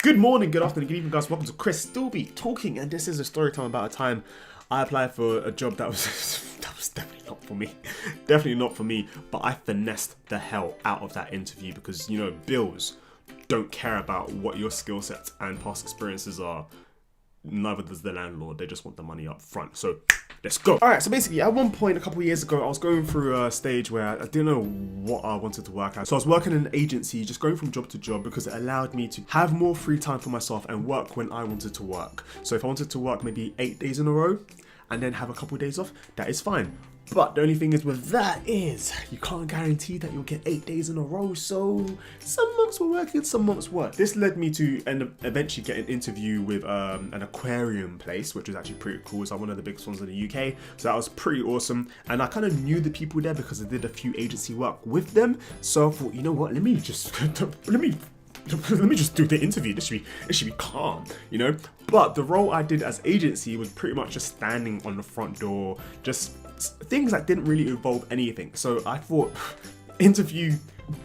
Good morning, good afternoon, good evening, guys. Welcome to Chris Still Be Talking, and this is a story time about a time I applied for a job that was that was definitely not for me. Definitely not for me, but I finessed the hell out of that interview because, you know, bills don't care about what your skill sets and past experiences are. Neither does the landlord. They just want the money up front. So let's go. All right, so basically at one point a couple of years ago, I was going through a stage where I didn't know what I wanted to work at. So I was working in an agency, just going from job to job because it allowed me to have more free time for myself and work when I wanted to work. So if I wanted to work maybe 8 days in a row and then have a couple of days off, that is fine. But the only thing is with that is you can't guarantee that you'll get 8 days in a row. So some months were working, some months weren't. This led me to eventually get an interview with an aquarium place, which was actually pretty cool. It's like one of the biggest ones in the UK. So that was pretty awesome. And I kind of knew the people there because I did a few agency work with them. So I thought, you know what, let me just do the interview. It should be calm, you know? But the role I did as agency was pretty much just standing on the front door, just things that didn't really involve anything. So I thought, interview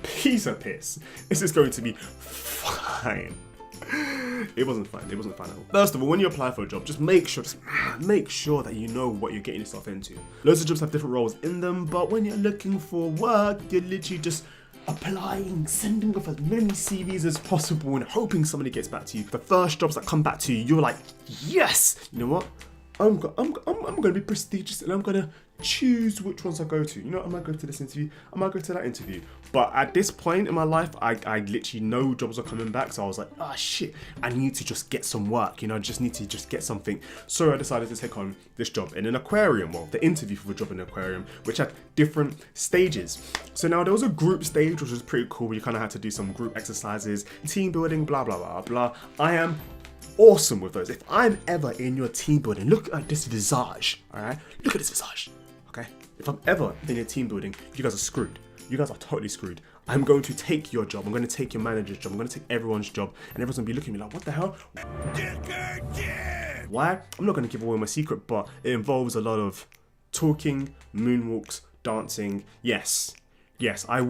piece of piss. This is going to be fine. It wasn't fine. It wasn't fine at all. First of all, when you apply for a job, just make sure that you know what you're getting yourself into. Loads of jobs have different roles in them, but when you're looking for work, you're literally just applying, sending off as many CVs as possible and hoping somebody gets back to you. The first jobs that come back to you, you're like, yes, you know what? I'm gonna be prestigious and I'm gonna choose which ones I go to. You know, I might go to this interview, I might go to that interview. But at this point in my life, I literally know jobs are coming back. So I was like, ah, shit, I need to just get some work. You know, I just need to just get something. So I decided to take on this job in an aquarium. Well, the interview for the job in an aquarium, which had different stages. So now there was a group stage, which was pretty cool. You kind of had to do some group exercises, team building, blah, blah, blah, blah. I am awesome with those. If I'm ever in your team building, look at this visage, all right? Look at this visage, okay? If I'm ever in your team building, you guys are screwed. You guys are totally screwed. I'm going to take your job. I'm going to take your manager's job. I'm going to take everyone's job. And everyone's going to be looking at me like, what the hell? Why? I'm not going to give away my secret, but it involves a lot of talking, moonwalks, dancing. Yes, I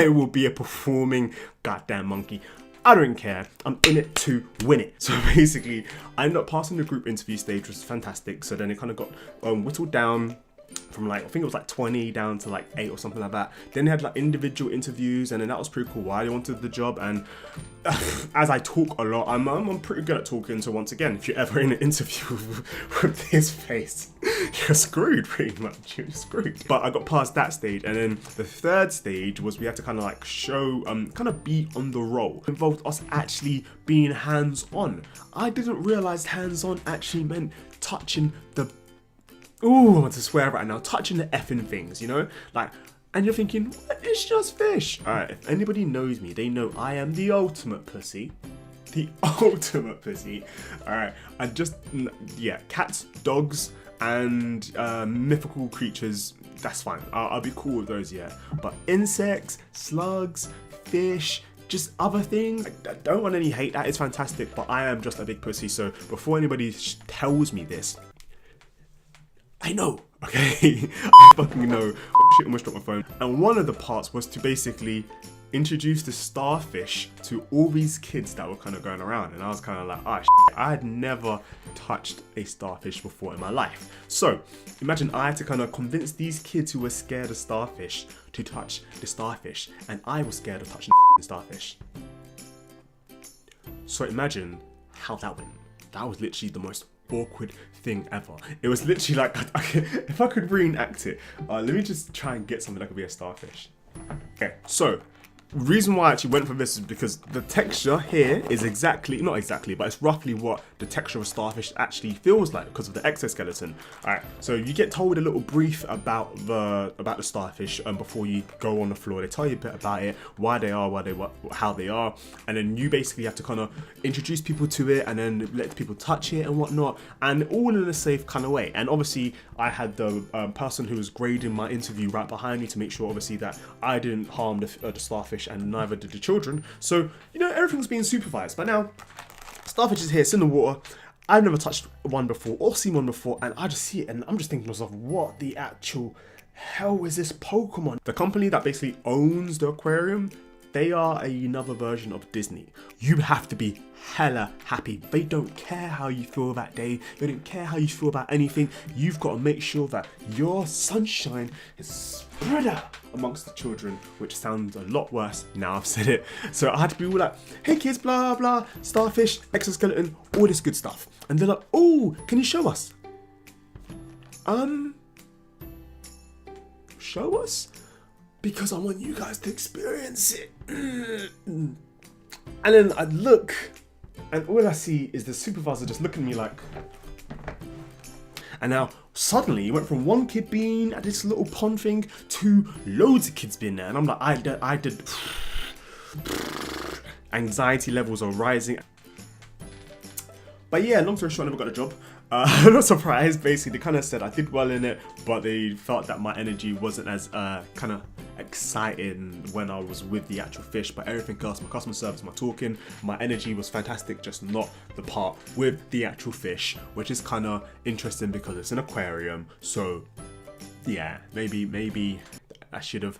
will be a performing goddamn monkey. I don't care. I'm in it to win it. So basically, I ended up passing the group interview stage, which was fantastic. So then it kind of got whittled down from like, I think it was like 20 down to like 8 or something like that. Then they had like individual interviews, and then that was pretty cool. Why they wanted the job, and as I talk a lot, I'm pretty good at talking. So once again, if you're ever in an interview with this face, you're screwed pretty much. You're screwed. But I got past that stage, and then the third stage was we had to kind of like show, kind of be on the roll. It involved us actually being hands-on. I didn't realize hands-on actually meant touching the ooh, I want to swear right now, touching the effing things, you know? Like, and you're thinking, what? It's just fish. All right, if anybody knows me, they know I am the ultimate pussy. The ultimate pussy. All right, I just, yeah, cats, dogs, and mythical creatures, that's fine. I'll be cool with those, yeah. But insects, slugs, fish, just other things, I don't want any hate, that is fantastic, but I am just a big pussy. So before anybody tells me this, I know, okay? I fucking know. Oh shit, I almost dropped my phone. And one of the parts was to basically introduce the starfish to all these kids that were kind of going around. And I was kind of like, ah, shit, I had never touched a starfish before in my life. So imagine I had to kind of convince these kids who were scared of starfish to touch the starfish. And I was scared of touching the starfish. So imagine how that went. That was literally the most awkward thing ever. It was literally like, if I could reenact it, let me just try and get something that could be a starfish. Okay, so reason why I actually went for this is because the texture here is not exactly, but it's roughly what the texture of a starfish actually feels like because of the exoskeleton. All right, so you get told a little brief about the starfish before you go on the floor. They tell you a bit about it, why they are, how they are, and then you basically have to kind of introduce people to it and then let people touch it and whatnot, and all in a safe kind of way. And obviously, I had the person who was grading my interview right behind me to make sure, obviously, that I didn't harm the starfish, and neither did the children. So, you know, everything's being supervised. But now, starfish is here, it's in the water. I've never touched one before or seen one before, and I just see it and I'm just thinking to myself, what the actual hell is this Pokemon? The company that basically owns the aquarium They are another version of Disney. You have to be hella happy. They don't care how you feel that day. They don't care how you feel about anything. You've got to make sure that your sunshine is spread out amongst the children, which sounds a lot worse now I've said it. So I had to be all like, hey kids, blah, blah, starfish, exoskeleton, all this good stuff. And they're like, oh, can you show us? Show us? Because I want you guys to experience it. And then I look, and all I see is the supervisor just looking at me like. And now suddenly it went from one kid being at this little pond thing to loads of kids being there. And I'm like, I did. Anxiety levels are rising. But yeah, long story short, I never got a job. I'm not surprised. Basically, they kind of said I did well in it, but they felt that my energy wasn't as kind of exciting when I was with the actual fish. But everything else, my customer service, my talking, my energy was fantastic, just not the part with the actual fish, which is kind of interesting because it's an aquarium. So yeah, maybe I should have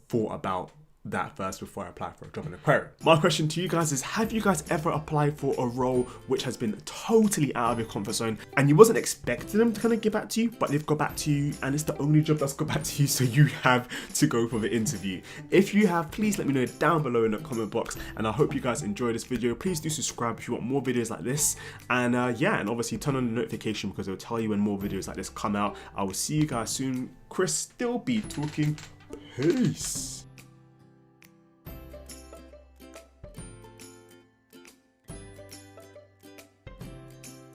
thought about that first before I applied for a job in an aquarium. My question to you guys is, have you guys ever applied for a role which has been totally out of your comfort zone and you wasn't expecting them to kind of get back to you, but they've got back to you and it's the only job that's got back to you, so you have to go for the interview? If you have, please let me know down below in the comment box, and I hope you guys enjoyed this video. Please do subscribe if you want more videos like this, and yeah, and obviously turn on the notification because it'll tell you when more videos like this come out. I will see you guys soon. Chris still be talking. Peace.